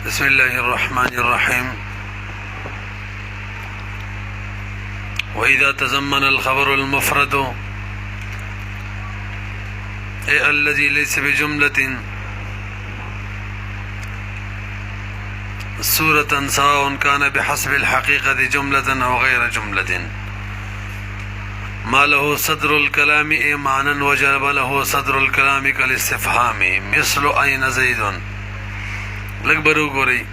بسم الله الرحمن الرحيم. وإذا تزمن الخبر المفرد أي الذي ليس بجملة صورة سواء كان بحسب الحقيقة جملة أو غير جملة ما له صدر الكلام إيمانا وجب له صدر الكلام كالاستفهام مثل أين زيد. لگ برو گوری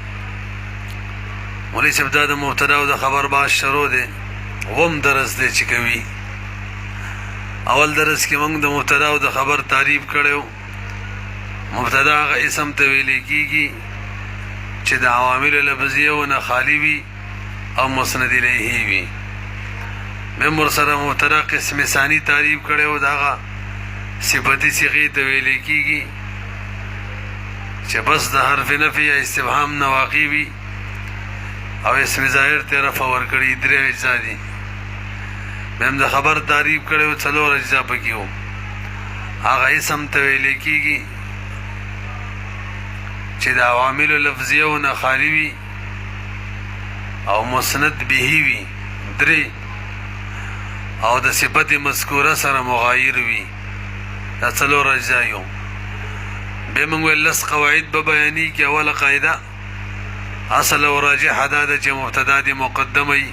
مولی صاحب دا د مبتدا او د خبر باز شروع دی وم درس دی چې کوي. اول درس کې موږ د مبتدا او د خبر تعریف کړو. مبتدا هغه اسم ته ویل کیږي چې د عوامل لفظیه او نه خالی وي او مسند الیه وي. ممر سره مبتدا قسم ثانی تعریف کړو، داغه صفتی صيغه ته ویل کیږي چې بس د حرف نفی یا استفهام نه واقع وي او اسم ظاهر ته رفع ورکړي. درې اجزا دي. مم د خبر تعریف کړو، څلور اجزا پکې وو. هغه اسم ته ویل کیږي چې د عوامل لفظیه او نه خالی وي او مسند به وي. درې او د صفت مذکوره سره مغایر وي. دا څلور اجزا یو. به موږ لس قواعد به بیانې کې. اوله قاعده اصل او راجح ده چې مبتدا دي مقدمه وي.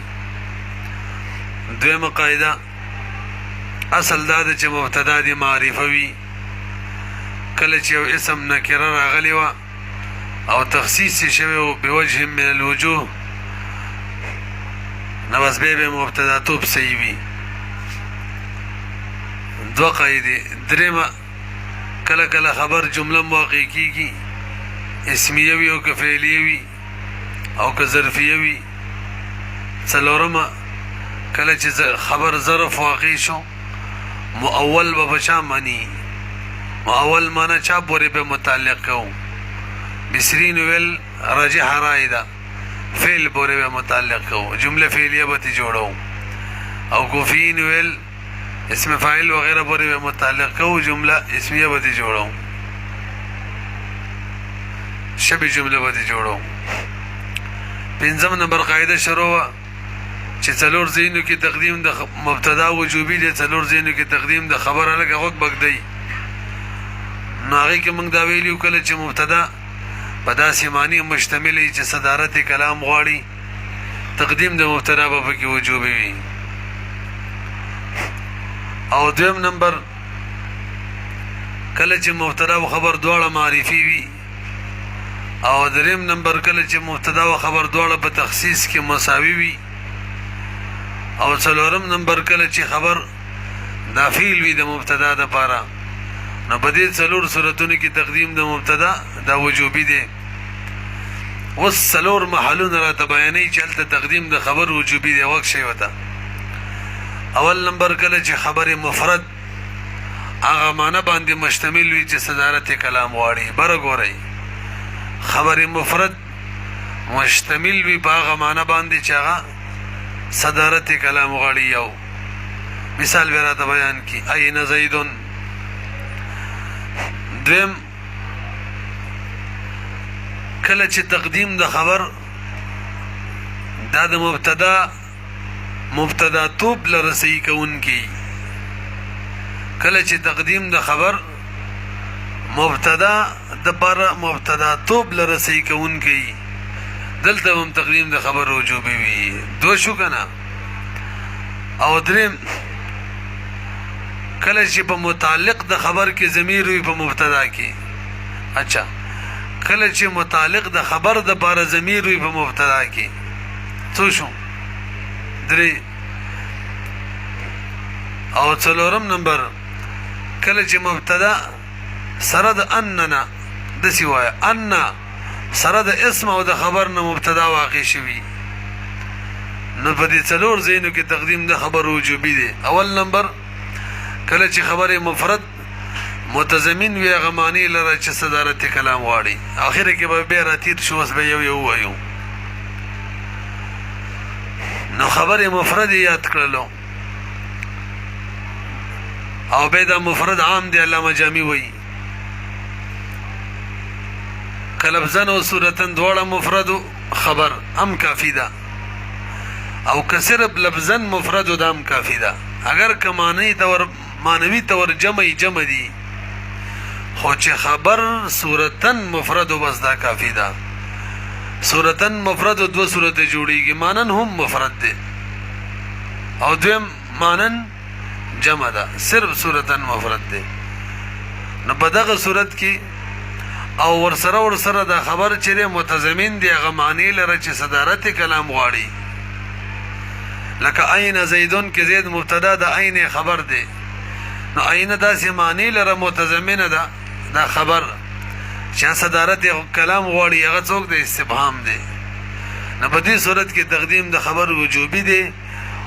دویمه قاعده اصل ده چې مبتدا دي معرفه وي. کله چې یو اسم نکره راغلی و او تخصیص شوی به وجه من الوجوه نو بس به مبتدا توب صحیح وي. دو قاعده. درېمه کله کله خبر جمله واقع کیږي اسمیه وي او که فعلیه وي او که ظرفیه وي. څلورمه کله چې خبر ظرف واقع شو مؤول به بچا معنی. مؤول معنی چا پورې به متعلق کوو. بسرین ویل راجح رای ده فعل پورې به متعلق کوو، جمله فعلیه به تی جوړو. او کوفین ویل اسم فاعل وغیرہ پورې به متعلق کوو، جمله اسمیه به تی جوړو، شبیه جمله به تی جوړو. پنځم نمبر قاعده شروع چې څلور ځایونو کې تقدیم د مبتدا وجوبي دی، څلور ځایونو کې تقدیم د خبر الګ غوږ بګدی. نو هغې کې موږ دا ویلي کله چې مبتدا په داسې معنی مشتمل وي چې صدارت کلام غواړي تقدیم د مبتدا به پکې وجوبي وي. او دویم نمبر کله چې مبتدا او خبر دواړه معرفي وي. او دریم نمبر کله چې مبتدا او خبر دواړه په تخصیص کې مساوي وي. او څلورم نمبر کله چې خبر نافعل وي د مبتدا دپاره. نو په دې څلور صورتونو کې تقدیم د مبتدا دا وجوبي دی. اوس څلور محلونه راته بیانوي چې هلته تقدیم د خبر وجوبي دی. وک شی ورته اول نمبر کله چې خبر مفرد هغه معنی باندې مشتمل وي چې صدارت کلام غواړي. بره ګورئ، خبر مفرد مشتمل وي په هغه معنی باندې چې هغه صدارت کلام غواړي. یو مثال به راته بیان کی، این زیدون. دویم کله چې تقدیم د خبر دا د مبتدا توب لرسي کوونکی. کله چې تقدیم د خبر مبتدا د پر مبتدا توب لرسي کوونکی، دلته هم تقدیم د خبر وجوبي وي. دو شو کنه. او دریم کله چې په متعلق د خبر کې ضمیر وي په مبتدا کې. اچھا کله چې متعلق د خبر د بار ضمیر وي په مبتدا کې. څو شو؟ درې. او څلورم نمبر کله چې مبتدا سره د اننا دسی وایه ان سره د اسم او د خبر نه مبتدا واقع شوي، نو په دې څلور ځایونو کې تقدیم د خبر وجوبي دی. اول نمبر کله چې خبر مفرد متضمن وي هغه معنی لره چې صدارت کلام غواړي. اخره کې به بیا راتیر شو، اوس به یو یو وایو. نو خبر مفرد یاد کړلو او به دا مفرد عام دی، علامه جامی وایي. کلفظن او صورتن دواړه مفرد خبر ام کافی ده او که صرف لفظن مفرد دام کافی ده اگر که معنوی تور جمع دی خو چې خبر صورتن مفرد بس دا کافی ده صورتن مفرد دو صورت جوړیږي مانن هم مفرد ده او دویم مانن جمع ده صرف صورتن مفرد ده نو په دغه صورت کې او ورسره دا خبر چې متضمن دی هغه معنی لره چې صدارت کلام غواړي لکه عین زیدون کې زید مبتدا د عین خبر دی نو عین داسې معنی لره متضمن ده دا خبر چې صدارت کلام غواړي هغه څوک د استفهام دی نو په دې صورت کې تقدیم د خبر وجوبي دی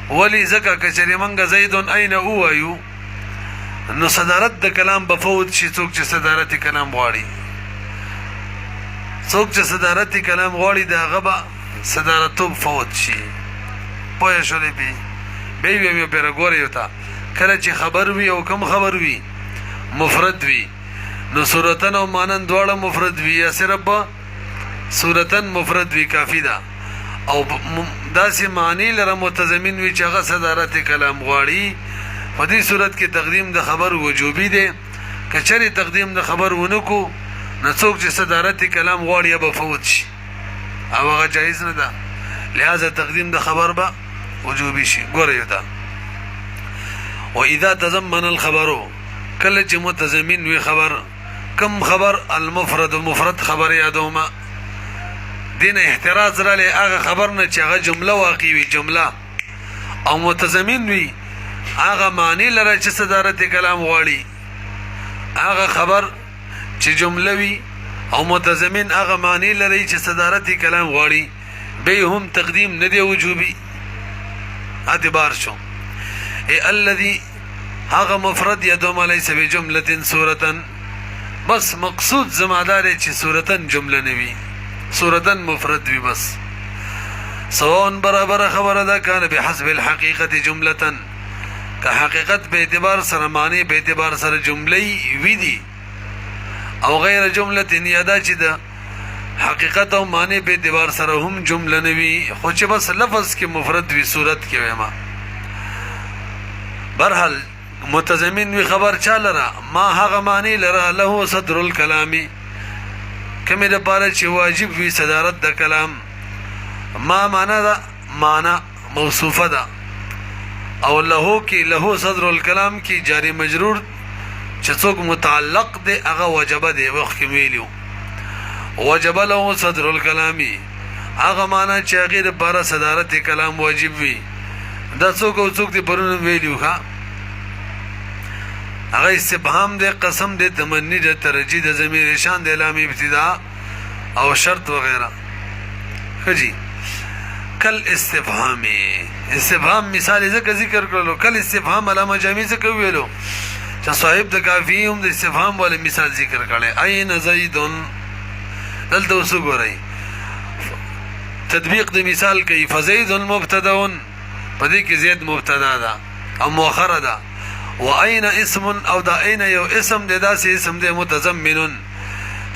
ولی ځکه کچری منګه زیدون عین او وایو نو صدارت د کلام بفوت شي څوک چې صدارت کلام غواړي څوک چې صدارت کلام غواړي دا غبا صدارتوب فوت شي پوه شولې به وی پر غوړی وتا کله چې خبر وي او کم خبر وي مفرد وي نو صورتن او مانن دواړه مفرد وي یا صرف صورتن مفرد وي کافی ده او داسې معنی لره متضمن وي چې هغه صدارت کلام غواړي په دې صورت کې تقدیم د خبر وجوبي دی کچری تقدیم د خبر ونکو نو څوک چې صدارت کلام غواړي به فوت شي او هغه جایز نه ده لہذا تقدیم د خبر به وجوبي شي ګورئ تا واذا تضمن الخبر کله چې متضمن وي خبر کم خبر المفرد مفرد خبر یادوما دین احتراز را لې هغه خبر نه چې هغه جمله واقعي وي جمله او متضمن وي هغه معنی لره چې صدارت کلام غواړي هغه خبر چې جمله وي او متضمن هغه معنی لري چې صدارت کلام غواړي به هم تقدیم نه دی وجوبي اعتبار شو ای الذي هغه مفرد یدوم ليس بجمله صورتن بس مقصود زمادار چې صورتن جمله نوي صورتن مفرد وي بس سواء برابر خبره ده کان بحسب الحقيقه جمله که حقیقت به اعتبار سره معنی به اعتبار سره جمله وي دي او غیر جمله یادا چې ده حقیقت او معنی به اعتبار سره هم جمله نوي خو چې بس لفظ کې مفرد وي صورت کې ویما برحال متضمن وي خبر چاله را ما هغه معنی لره له صدر الكلام کمه د پاره چې واجب وي صدارت د کلام ما معنا ده معنا موصوفه ده او له کې له صدر الكلام کې جاری مجرور چې څوک متعلق دی هغه وجب دی وخت کې ویلو وجب له صدر الكلام هغه معنا چې هغه د بار صدارت کلام واجب وي دا څوک دی پرونه ویلو ښا هغه استفهام دی قسم دی تمنی دی ترجی دی ضمیر شان دی لام ابتدا او شرط وغیرہ خجی کل استفهام مثال ذکر کړلو کل استفهام علامه جامع څه کویلو چې صاحب د کافی هم د استفهام ول مثال ذکر کړي عین زیدون دلته وسو ګورئ تطبیق د مثال کوي فزید مبتدا په دې کې زید مبتدا ده او مؤخر ده وعین اسم او دا عین یو اسم دی داسې اسم دی متضمن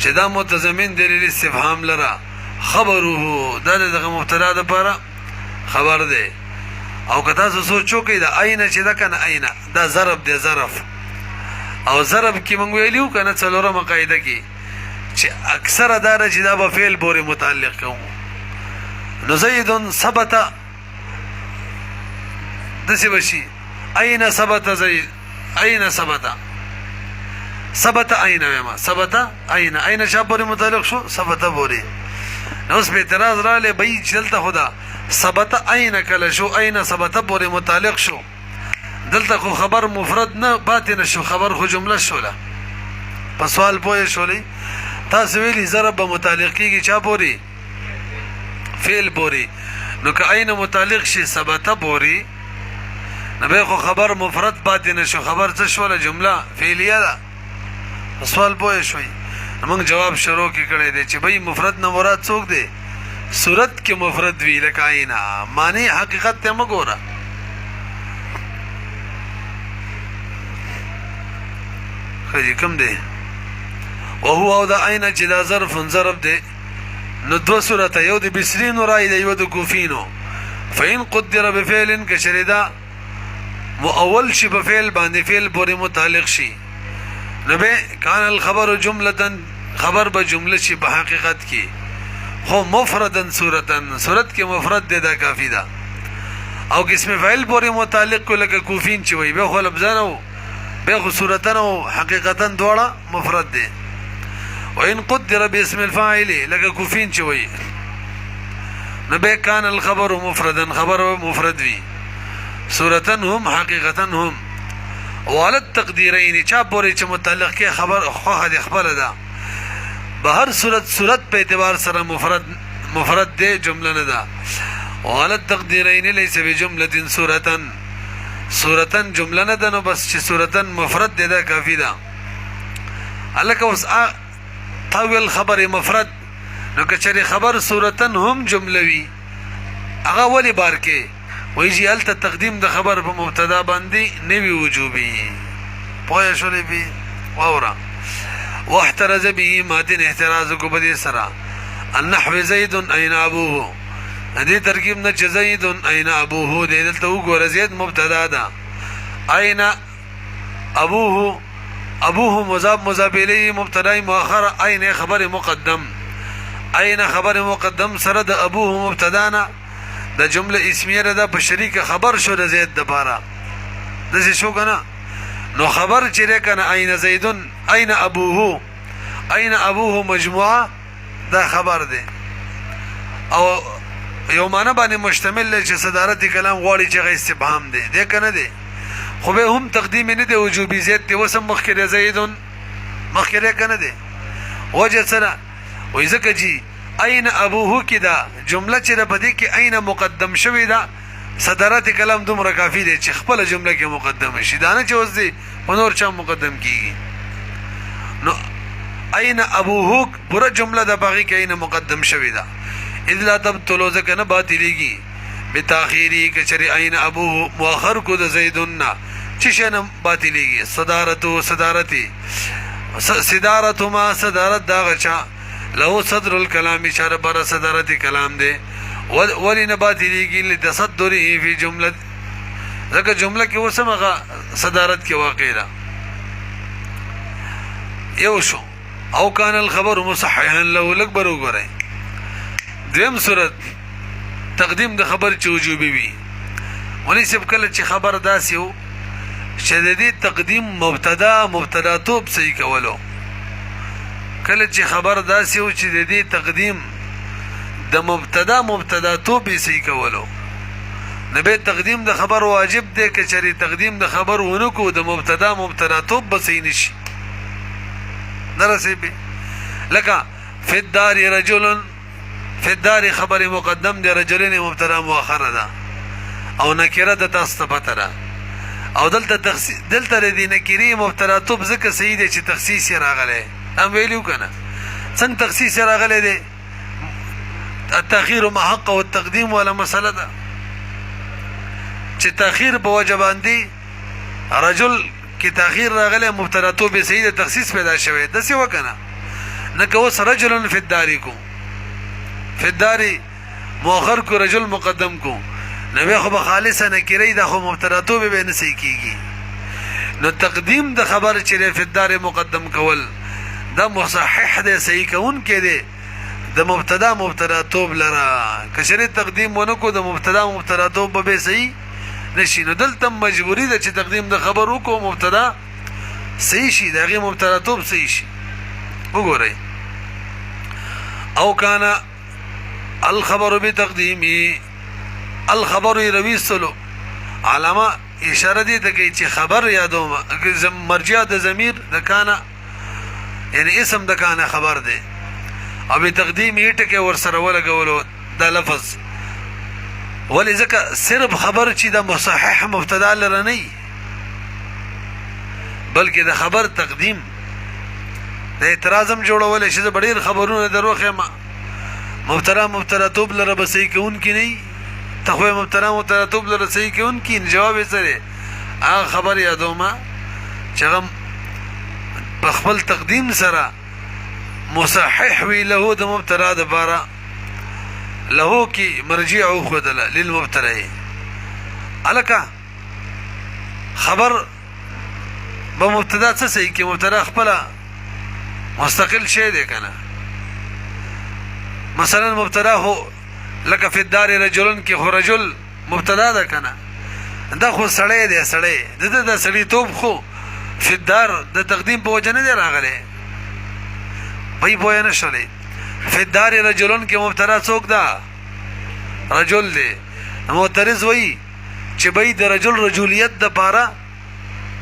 چې دا متضمن دی استفهام لره خبره دا دغه مبتدا ده پر خبر دی او که تاسو سوچو کې دا عین چې دا کنه عین دا ضرب دی ظرف او ضرب کې مونږ ویلو کنه څلورمه قاعده کې چې اکثر دا چې دا په فعل پورې متعلق کوم نو زید ثبت دسی بشي اين ثبت زید اين ثبت اين ما ثبت اين شابه متعلق شو ثبت بوري نو اس په اعتراض را لې بې چلته خدا ثبت اين کله شو اين ثبت بوري متعلق شو دلته خو خبر مفرد نه باطن شو خبر خو جمله شوله په سوال پوه شولې تاسو ویلي ضرب به متعلق کیږي چا بوري فعل بوري نو که اين متعلق شي ثبت بوري نبی خو خبر مفرد باطن شو خبر څه شوله جمله فعلیه ده سوال پوه شوي موږ جواب شروع کې کړی دی چې بھئی مفرد نه مراد څوک دی صورت کې مفرد وی لکه عینا معنی حقیقت ته مګوره خجی کم دی وهو او دا اين چې دا ظرف دی نو دو صورته یو د بصرین رای دی یو د کوفینو فإن قدر بفعل کشریدا مؤول شي په فعل باندې فعل پورې متعلق شي نو به کان الخبر جمله خبر به جمله شي په حقیقت کې خو مفردن صورت کې مفرد دی دا کافی ده او اسم فاعل پورې متعلق کو لکه کوفین چې وي به خو لفظانو به خو صورتن او حقیقتا دواړه مفرد دي وان قدر باسم الفاعل لکه کوفین چې وي نو به کان الخبر مفردا خبر مفرد وي صورتن هم حقیقتا هم والد تقدیرین چا پورې چې متعلق کې خبر خو د خبره ده به هر صورت په اعتبار سره مفرد دی جمله نه ده والد تقدیرین ليس بجمله صورتن جمله نه ده نو بس چې صورتن مفرد دی دا کافی ده الکه اوس طول خبر مفرد نو کچری خبر صورتن هم جمله وی هغه ولی بار کې ویږي الته تقدیم د خبر په مبتدا باندې نوی وجوبي پوهه شولې بي واورا واحترز به ماتن احتراز کو بدی سرا النحو زید اين ابوه دې ترکیب نه زید اين ابوه دې دلته وګوره زید مبتدا ده اين ابوه مضاف الیه مبتدا مؤخر اين خبر مقدم اين خبر مقدم سره د ابوه مبتدانا د جمله اسمیه ده په شریک خبر شو د زید د بارا د څه شو کنه نو خبر چې کنه اين زیدن اين ابوه مجموعه دا خبر ده او یو معنی باندې مشتمل چې صدارت کلام غواړي چې غي استفهام ده ده کنه ده خو به هم تقدیم نه ده وجوبي زید ده وسم مخکره زیدن مخکره کنه ده وجه سره وای زکه جی اين ابوه کدا جمله چې په دې کې اين مقدم شوی دا صدارت کلام دومره کافی دی چې خپل جمله کې مقدم شي دا نه چې اوس دی په نور چا مقدم کیږي نو اين ابوه پورا جمله د باقي کې اين مقدم شوی دا اذ لا تبطلوا ذکر نه باطلیږي بتاخيري کچري اين ابوه مؤخر کو د زیدن چې شنه باطلیږي صدارت دا غچا له صدر الكلام اشاره بر صدارت کلام ده ولن باطلیږي لتصدره فی جمله ځکه جمله کې وسمغه صدارت کې واقع ده یو شو او کان الخبر مصححا له الاكبر وګره دیم صورت تقدیم د خبر چې وجوبي وي ولې سب کله چې خبر داسې وو شدیدی تقدیم مبتدا توب صحیح کولو کله چې خبر داسې وو چې د دې تقدیم د مبتدا توب صحیح کولو نبی تقدیم د خبر واجب دی که چری تقدیم د خبر ونکو د مبتدا توب به صحیح نشي درسه به لکه فی الدار خبر مقدم دی رجلین مبتدا مؤخر ده او نکره د تاسو پته ده او دلته د نکری مبتدا توب ځکه صحیح دی چې تخصیص راغلی ام ویلو کنه څنګه تخصیص راغلی دی التاخير مع حق والتقديم ولا مساله ده چې تاخير په وجه باندې رجل کې تاخير راغلی مبتدا تو به صحیح تخصیص پیدا شوی د څه وکنه نه کوس رجل فی الدار مؤخر کو رجل مقدم کو نو خو خالصه نکری ده خو مبتدا تو به نه صحیح کیږي نو تقدیم د خبر چې فی الدار مقدم کول دا مصحح ده صحیح کون کې ده د مبتدا توب لرا کشری تقدیم ونکو د مبتدا توب به صحیح نشي نو دلته مجبوری ده چې تقدیم د خبر وکړو مبتدا صحیح شي دغه مبتدا توب صحیح شي وګورئ او کان الخبر بتقدیمه الخبر يروي سلو علامه اشاره دي ته کوي چې خبر یادو مرجع د ضمیر د کانا یعنی اسم د کانا خبر دی او به تقدیم یې ټکه ور سره ولګولو دا لفظ ولی ځکه صرف خبر چې د مصحح مبتدا لره نه بلکې د خبر تقدیم د اعتراضم جوړول شي د ډېر خبرونه دروخه ما مبتدا توب لره بسې کون کی نه تخوی مبتدا توب لره صحیح کون کی جواب یې سره هغه خبر یادو ما چې په خپل تقدیم سره مصحح وی له د مبتدا د بارا له کی مرجع او خدله للمبتدا الکا خبر بمبتدا څه صحیح کی مبتدا خپل مستقل شی دی کنه مثلا مبتدا هو لك في الدار رجل کی خو رجل مبتدا ده کنه دا خو سړی دی سړی د سړی توب خو في الدار د تقدیم په وجه نه دی راغلی بای بویا نشلی في الدار رجلون کې مبتدا څوک ده رجل دی معترض وای چې بای د رجل رجولیت د پاره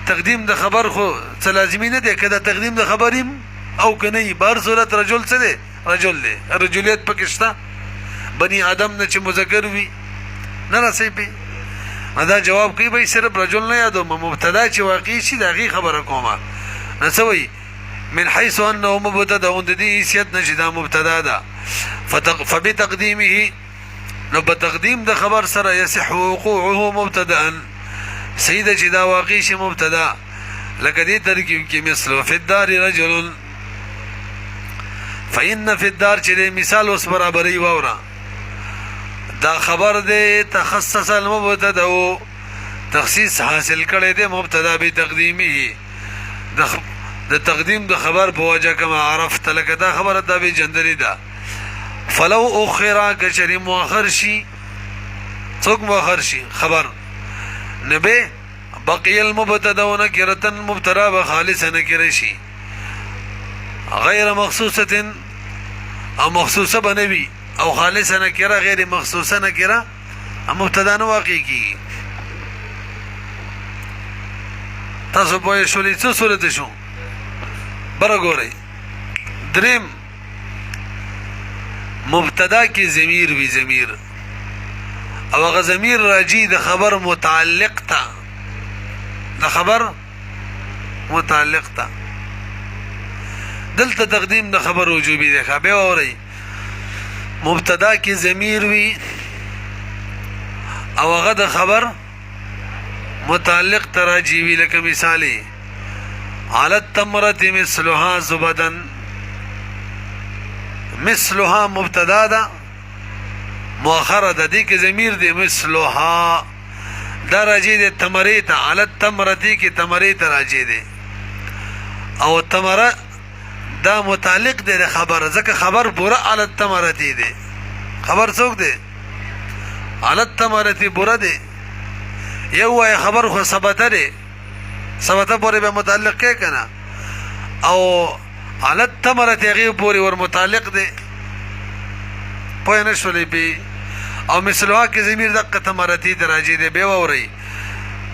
تقدیم د خبر خو څه لازمي نه دی کله تقدیم د خبریم او کني بهر صورت رجل څه دی رجل دی رجولیت پکشتا بني آدم نه چې مذکر وي نه راسي په دا جواب کوي به صرف رجل نه یادو مبتدا چې واقعي شي دغه خبره کومه نسوي من حيث انه مبتدا د دې حیثیت نشي دا مبتدا ده فبتقديمه نو بتقدیم د خبر سره يصح وقوعه مبتدا سیده چې دا واقعي شي مبتدا لکه دې ترکیب کې مثل في الدار رجل فإن في الدار چې مثال اوس برابرۍ وورا دا خبر دے تخصص المبتدا تخصیص حاصل کړي دے مبتدا به تقدیمه د تقدیم د خبر په وجه کما عرفت لك دا خبر د به جندلی دا فلو اخر کشری مؤخر شي څوک مؤخر شي خبر نبه بقي المبتدا ونكره مبتدا بخالصا نكره شي غیر مخصوصه او مخصوصه بنوي او خالصه نکره غیر مخصوصه نکره مبتدا نه واقع کی تاسو په شولې څه صورت شو برګوري دریم مبتدا کی ضمیر وی ضمیر او هغه ضمیر راجی د خبر متعلق تا د خبر متعلق تا دلته تقدیم د خبر وجوبی دی خبر اوري مبتدا کی ضمیر وی او هغه د خبر متعلق تراجی وی لکه مثالی على التمرة مثلها زبدا مثلها مبتدا ده مؤخره ده دي کی ضمیر دی مثلها درجه دی تمریت على التمرة کی تمریت راجی دی او تمره دا متعلق دی خبر ځکه خبر پورا على التمره دی خبر څوک دی على التمره پورا دی یو خبر خو ثبت دی ثبت پورې به متعلق کې کنه او على التمره غیر پورې ور متعلق دی پوه نه شولې به او مثلها کې ضمیر دقه تمرتی درجه دی به ووري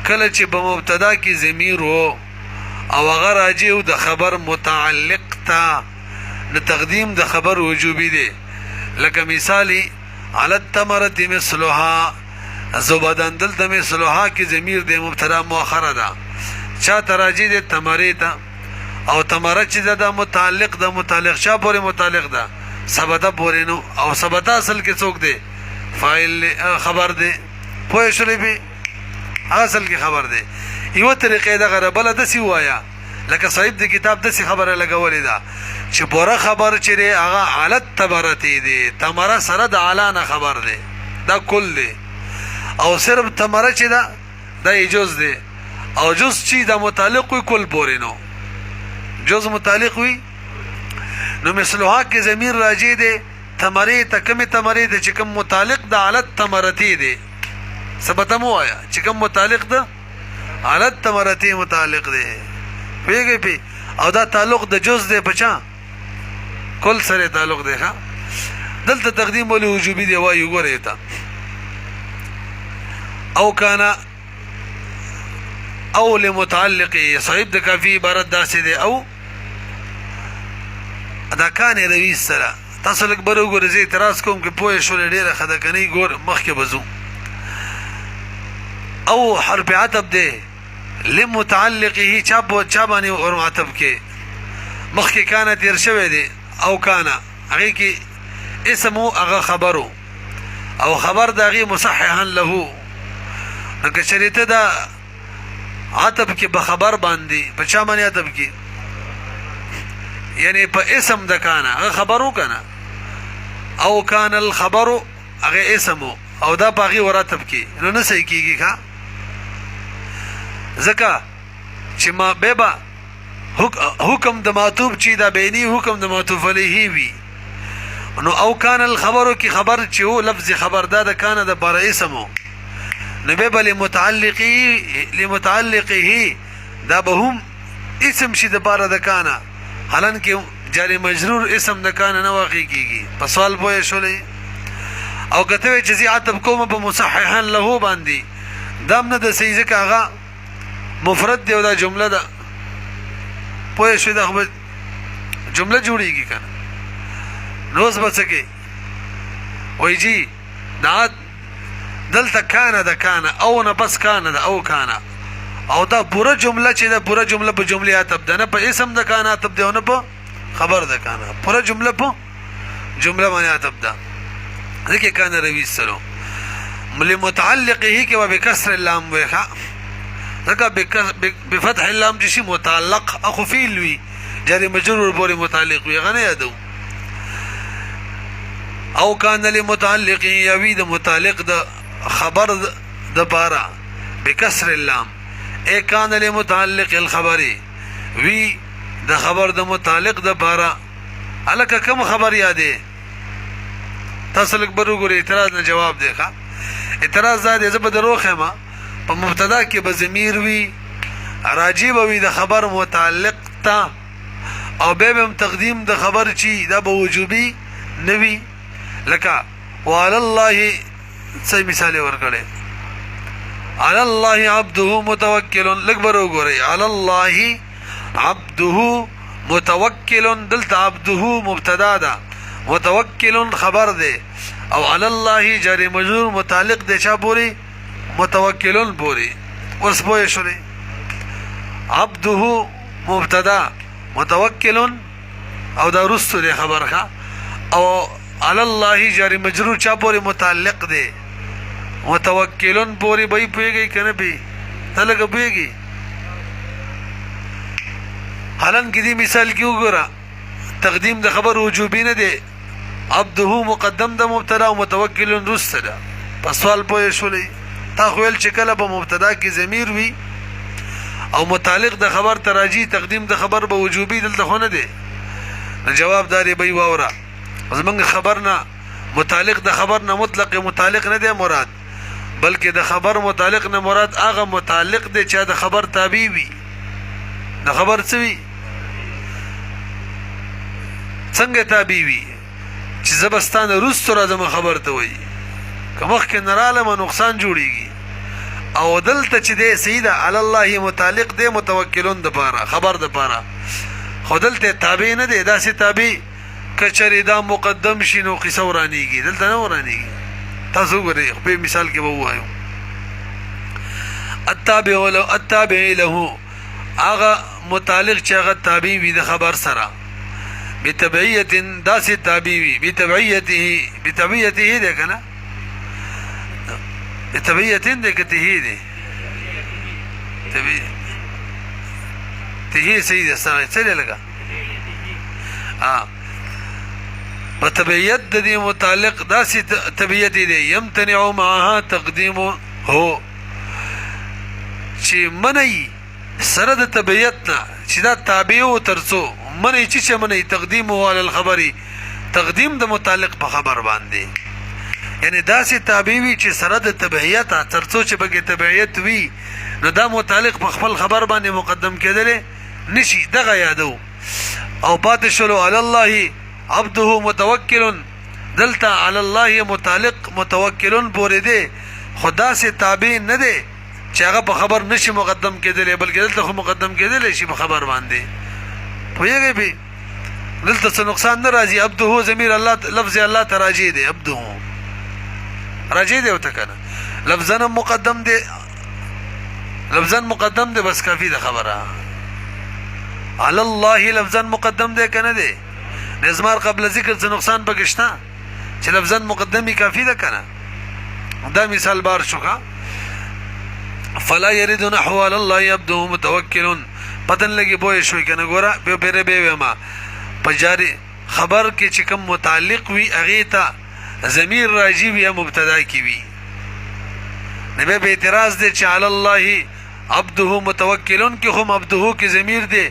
کله چې په مبتدا کې ضمیر وو او هغه راجی او د خبر متعلق تا د تقدیم د خبر وجوبی دی لکه مثالی على التمره مثلها زبدان دلته مثلها کې ضمیر د مبتدا مؤخره ده چا تراجی د تمره تا او تمره چې د متعلق د متعلق شا پورې متعلق ده ثبت پورې نو او ثبت اصل کې څوک دی فاعل خبر دی پوه شولې به اصل کې خبر دی یو طریقې دا غربله د سی وایا لکه صاحب د کتاب د سی خبره لګولې ده چې پوره خبر چې هغه حالت تبرتی دی تمره سره د اعلان خبر دی دا کل دی او صرف تمره چې دا د جز دی او جز چې د متعلق وي کل پورې نو جز متعلق وي نو مثلها کې ضمیر راجی دی تمره ته کمی تمره ته چې کوم متعلق د حالت تمرتی دی ثبت مو آیا چې کوم متعلق ده حالت تمرتی متعلق دی پیږي پی او دا تعلق د جز دی بچا کل سره تعلق دی ها دلته تقدیم ولې وجوبي دی وایو ګورئ تا او کانا او لمتعلق صاحب د کافی عبارت داسې دی او دا کان روي سره تاسو لک برو ګورئ زه اعتراض کوم کې پوه شول ډیره خدای کني ګور مخ کې بزو او حرف عطف دی لمتعلقه چا باندې اور عطف کې مخ کې کان تیر شوی دی او کان هغه کې اسمو هغه خبرو او خبر دغه مصححا له نو شریته دا عطف کې به خبر باندې په چا باندې عطف کې یعنی په اسم د کان هغه خبرو کنه او کان الخبر هغه اسمو او دا باغی وراتب کی نو نه صحیح کیږي ښا ځکه چې ما بهبا حکم د معطوف چې دا بینی حکم د معطوف علیه وی نو او کان الخبر کی خبر چې هو لفظ خبر دا د کان د بار اسمو نو بهبا لمتعلقه دا به هم اسم شي د بار د کان حالان کې جاری مجرور اسم د کان نه واقع کیږي په سوال پوهه شولې او کته چې زی عتب کوم په مصححا له باندې دام نه د صحیح ځکه هغه مفرد دی او دا جمله ده پوهه شو دا خو جمله جوړیږي کنه نو اوس بچکی وای جی دا دلته کان د کان او نه بس کان د او کان او دا پورا جمله چې دا پورا جمله په جمله عتب ده نه په اسم د کان عتب ده نه په خبر ده کان پورا جمله په جمله باندې عتب ده ذکر کان روي سره مل متعلقه کې وبكسر اللام وخا ذکر بفتح اللام چې متعلق اخو فعل وي جاري مجرور پورې متعلق وي غنه یادو او کان لمتعلق یوی د متعلق د خبر د بارا بكسر اللام اے کان لمتعلق الخبر وی د خبر د متعلق د بارا الکه کوم خبر یادې تاسو لک برګوري اعتراض نه جواب دی ښا اعتراض زاد زب دروخه ما په مبتدا کې به ضمیر وی راجی به وی د خبر متعلق تا او به تقدیم د خبر چی دا به وجوبي نوی لکه وعلى الله څه مثال ورکړي على الله عبده متوکل لک برګوري على الله عبده متوکل دلته عبده مبتدا ده متوکل خبر ده او علی الله جاری مجرور متعلق ده چا پوری متوکلون پوری اوس پوه شولې عبده مبتدا متوکلون او دا رستو ده خبر ښه او علی الله جاری مجرور چا پوری متعلق ده متوکلون پوری به پیږي کنه به تلګه پیږي حالان کې دې مثال کې وګوره تقدیم د خبر وجوبی نه دی عبده مقدم د مبتدا او متوکل رست ده په سوال پوه شولې تا خو ول چې کله په مبتدا کې ضمیر وي او متعلق د خبر تراجی تقدیم د خبر به وجوبی دلته خو نه دی جواب داري به ووره زمونږ خبر نه متعلق د خبر نه مطلق متعلق نه دی مراد بلکې د خبر متعلق نه مراد هغه متعلق دی چې د خبر تابع وي د خبر څه وي څنګه تابع وي چې زبستان روستو راځم خبر ته وي کمخ کې نراله نقصان جوړيږي او دلته چې دی سیده علی الله متعلق دی متوکلون د پاره خبر د پاره خودلته تابع نه دی دا سي تابع کچری دا مقدم شینو قصه ورانیږي دلته نه ورانیږي تاسو ګورئ په مثال کې به وایو التابع له هغه متعلق چې هغه تابع وي د خبر سره بتبعیت داس تابع وي بتبعیته ده کنه بتبعیت ده کته ده ته سید سره څه لګا بتبعیت د دې متعلق داس تبعیت ده يمتنع معها تقديم هو چې منی سره د تبعیتنا چې دا تابع او ترڅو منی چې منی تقدیم هو علی الخبر تقدیم د متعلق په خبر باندې یعنی دا سي تابع وي چې سره د تبعیت ترڅو چې بګه تبعیت وي نو دا متعلق په خپل خبر باندې مقدم کېدل نشي دغه یادو او پات شلو علی الله عبده متوکل دلته علی الله متعلق متوکلون پورې دی خدا سي تابع نه دی چې هغه په خبر نشي مقدم کېدل بلکې دلته خو مقدم کېدل شي په خبر باندې پوهیږئ به دلته څه نقصان نه راځي عبده ضمیر الله لفظ الله تراجی دی عبده راجی دی وته کنه لفظا مقدم دی بس کافی ده خبره علی الله لفظا مقدم دی کنه دی نظمار قبل ذکر څه نقصان بګشتا چې لفظا مقدمي کافی ده کنه دا مثال بار شوکا فلا يريد نحو على الله يبدو متوكل پتن لګي بوې شوي کنه ګوره به ما په جاری خبر کې چې کوم متعلق وي هغه ته ضمیر راځي یا مبتدا کی وي نبی به اعتراض دی چې علی الله عبده متوکلون کې هم عبده کې ضمیر دی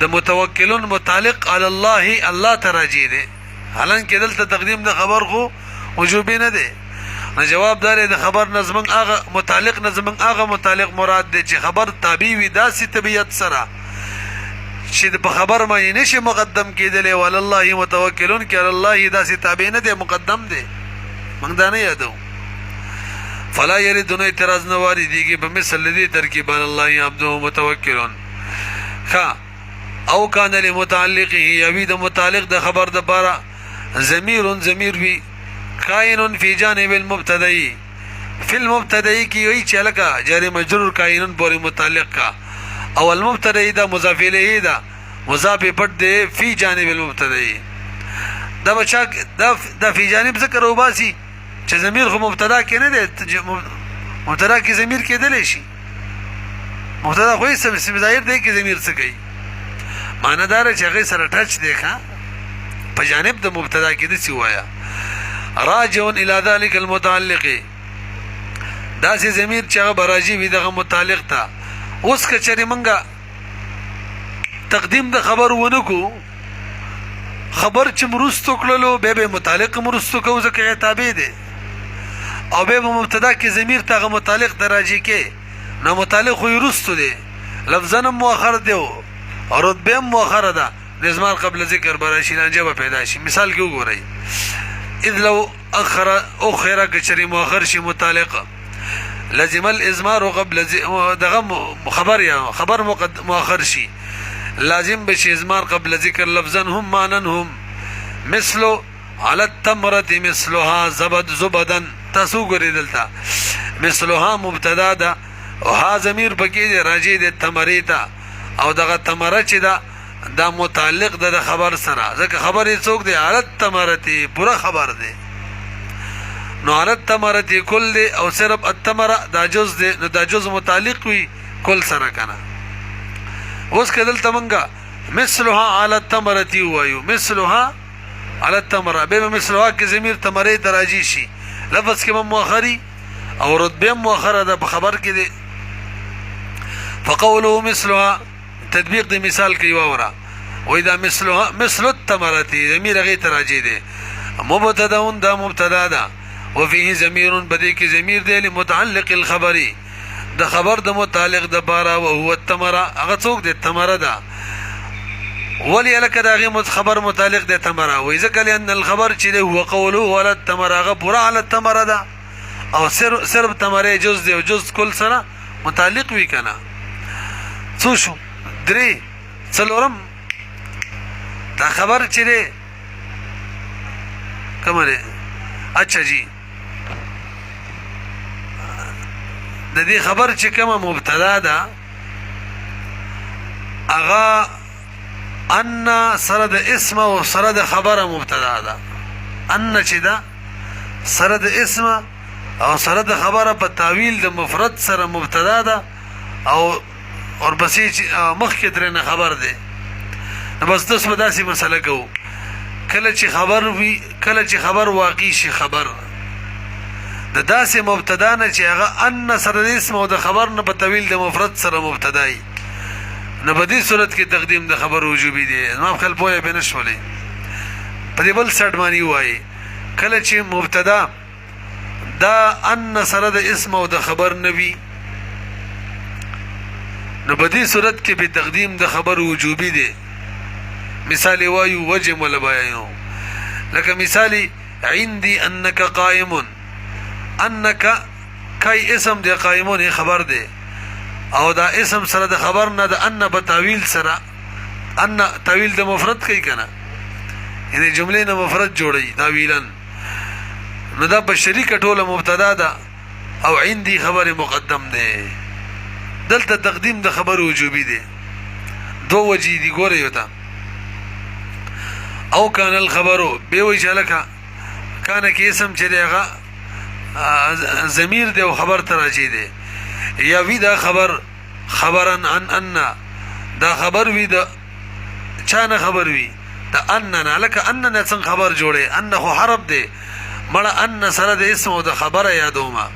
د متوکلون متعلق علی الله الله تراجی دی حالانکه دلته تقدیم د خبر خو وجوبی نه دی نو جواب دار د خبر نظم هغه متعلق نظم هغه متعلق مراد دی چې خبر تابع وي داسې طبیعت سره چې په خبر باندې نشي مقدم کېدل ول الله متوکلون کې علی الله داسې تابع نه دی مقدم دی موږ دا نه یادو فلا يردون اعتراض نه واردېږي په مثل دې ترکیب الله عبده متوکلون ښا او کان لمتعلقه یوی د متعلق د خبر د بارا ضمیر وی کائن فی جانب المبتدئی فی المبتدئی کی وی چلکا جاری مجرور کائن پورې متعلق کا او المبتدئی دا مضاف الیه دا مضاف پټ دی فی جانب المبتدئی دا بچا دا فی جانب ذکر وباسي چې ضمیر خو مبتدا کې نه دی مبتدا کې ضمیر کېدلی شي مبتدا خو اسم ظاهر دی کې ضمیر څه کوي معنی دار چې هغه سره ټچ دی ښا په جانب د مبتدا کې د سی وایا راجعون الى ذلك المتعلق دا سي ضمیر چې هغه براجي وي دغه متعلق ته اوس که چېرې منګه تقدیم د خبر ونکو خبر چې مرستو کړلو به متعلق مرستو کو ځکه تابع دی او به مبتدا کې ضمیر ته متعلق دراجي کې نو متعلق خو یرستو دی لفظا مؤخر دی او رتبه مؤخره ده نظمار قبل ذکر براشي لانجه پیدا شي مثال کې وګورئ اذ لو اخر کچری مؤخر شي متعلق لازم الازمار قبل دغه خبر یا خبر مؤخر شي لازم بشي ازمار قبل ذکر لفظا هم معنن مثل على التمره مثلها زبدا تاسو ګورئ دلته مثلها مبتدا ده او ها ضمیر پکې راځي د تمریتا او دغه تمره چې دا متعلق ده د خبر سره ځکه خبر یې څوک دی حالت تمرتی پورا خبر دی نو حالت تمرتی کل دی او صرف التمره دا جز دی نو دا جز متعلق وي کل سره کنه اوس کدل تمنګه مثلها على التمرتی وایو مثلها على التمره به مثلها کې ضمیر تمره تراجی شي لفظ کې مؤخری او رتبه مؤخره ده په خبر کې دی فقوله مثلها تطبیق دی مثال کوي واورا و اذا مثلها مثل التمرتی ضمیر غی تراجی دی مبتداون دا مبتدا ده وفيه ضمیر بدی کی ضمیر دی لمتعلق الخبری د خبر د متعلق د بارا او هو التمره هغه څوک دی تمره ده ولی لک دغه خبر متعلق د تمره و اذا کله ان الخبر چې هو قوله ولا التمره هغه پورا علی التمره ده او صرف تمره جز دی او جز کل سره متعلق وی کنه څو شو درې څلورم دا خبر چې دی کومه ده اچھا جی د دې خبر چې کومه مبتدا ده اغا ان سره د اسم او سره د خبره مبتدا ده ان چې ده سره د اسم او سره د خبره په تعویل د مفرد سره مبتدا ده او ورپسې مخکې درنه خبر دی نو بس تاسو به داسې مسله کوو کله چې خبر وي کله چې خبر واقع شي خبر د داسې مبتدا نه چې هغه ان سره د اسم او د خبر نه په طویل د مفرد سره مبتدای نو په دې صورت کې تقدیم د خبر وجوبي دی ما خپل پوهه به نشولې په دې بل سټ باندې وایي کله چې مبتدا دا ان سره د اسم او د خبر نوي نو په دې صورت کې به تقدیم د خبر وجوبي دی مثال وایو وجم ولا بیانو لکه مثال عندي انك قائم انك کای اسم دی قائمون خبر دی او دا اسم سره د خبر نه د ان په تعویل سره ان تعویل د مفرد کوي کنه یعنی جمله نه مفرد جوړي تعویلا نو دا په شریک ټوله مبتدا ده او عندي خبر مقدم دی دلته تقدیم د خبر وجوبي دی دو وجې دی ګوره یو تا او کان الخبر به وی شلکه کان کې اسم چې دیغه ضمیر دی او خبر تراجی دی یا وی دا خبرن عن ان دا خبر وی دا چانه خبر وی د ان نه لکه ان نه څنګه خبر جوړي ان خو حرف دی مړه ان سره د اسم او د خبره یادوما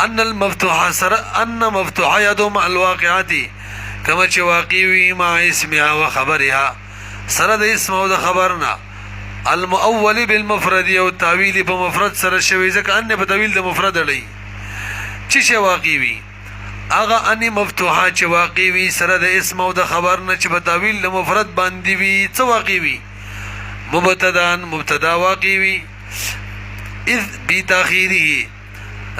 ان المفتوحه سره ان مفتوحه یادوما الواقعات کما چې واقع وي ما اسمها و خبرها سره د اسم او د خبرنا المؤول بالمفرد او تعویل په مفرد سره شوی ځکه ان په تعویل د مفرد لې چې شی واقع وي اغه ان مفتوحه چې واقع وي سره د اسم او د خبر نه چې په تعویل د مفرد باندې وي څه واقع وي مبتدا واقع وي اذ بتاخيره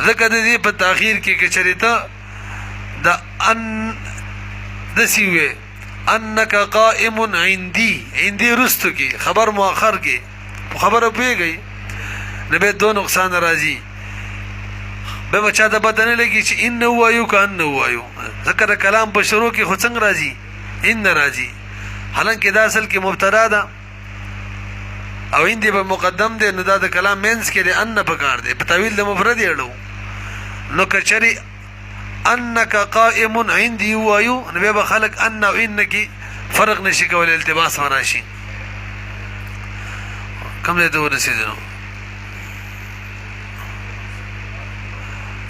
ذکر دې په تاخير کې کې چریتا د ان د سیوه انک قائم عندي رستو کې خبر مؤخر کې خبره پیږي نه به دو نقصان راځي به بچا د بدن لګي چې ان وایو کان وایو ذکر کلام په شروع کې خو څنګه راځي ان راځي حالانکه دا اصل کې مبتدا ده او اندی په مقدم ده نو دا د کلام مینس کې ده ان پکار ده په تعویل د مفرد یړو نو کچري انک قائم عندي وایو نو به خلق ان او انکی فرق نشي کول التباس وراشي کوم له ته ورسېدو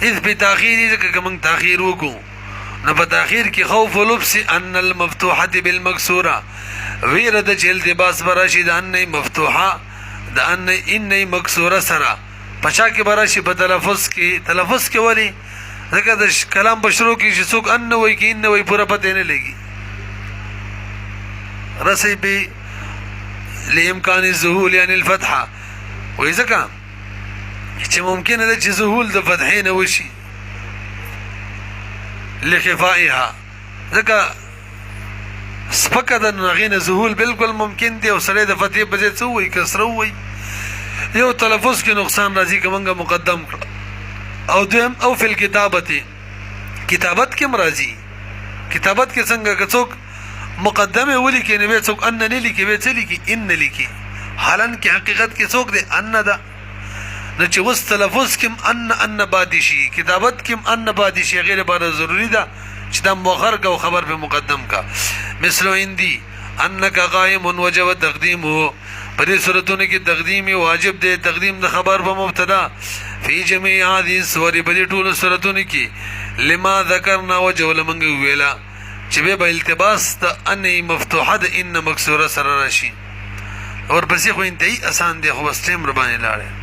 اذ بتاخير ذکر کوم تاخير وکړو نو په تاخير کې خوف لبس ان المفتوحه بالمكسوره ویره د التباس وراشي د ان مفتوحه د ان مکسوره سره پچا کې براشي په تلفظ کې ولی ځکه د کلام په شروع کې چې څوک ان وای کې ان وای پورا پته نه لګي رسي به لامکان الذهول عن الفتحه وای ځکه چې ممکن ده چې ذهول د فتحې نه وشي لخفائها ځکه سپکه د نغینه ذهول بالکل ممکن دی او سره د فتحې په ځای څه وای کسره وای یو تلفظ کې نقصان راځي کومه مقدم کړ او دویم او فی الكتابه کتابت کې مرাজি کتابت کې څنګه کڅوک مقدمه ولي کې نه څوک ان نه لیکي به څه لیکي ان لیکي حالانکه حقیقت کې څوک دی ان ده نو چې وس تلفظ کې ان بادي شي کتابت کې ان بادي شي غیر بار ضروری ده چې د مؤخر کا خبر به مقدم کا مثلو اندی انک قائم وجب تقدیمه په دې صورتونو کې تقدیم واجب دی تقدیم د خبر په مبتدا فی جميع هذه الصور په دې ټولو صورتونو کې لما ذکرنا وجول منګ ویلا چې به التباس د ان مفتوحه د ان مکسوره سره راشي اور پسې خو انتهی آسان دی خو بس تیم ربانه لاړ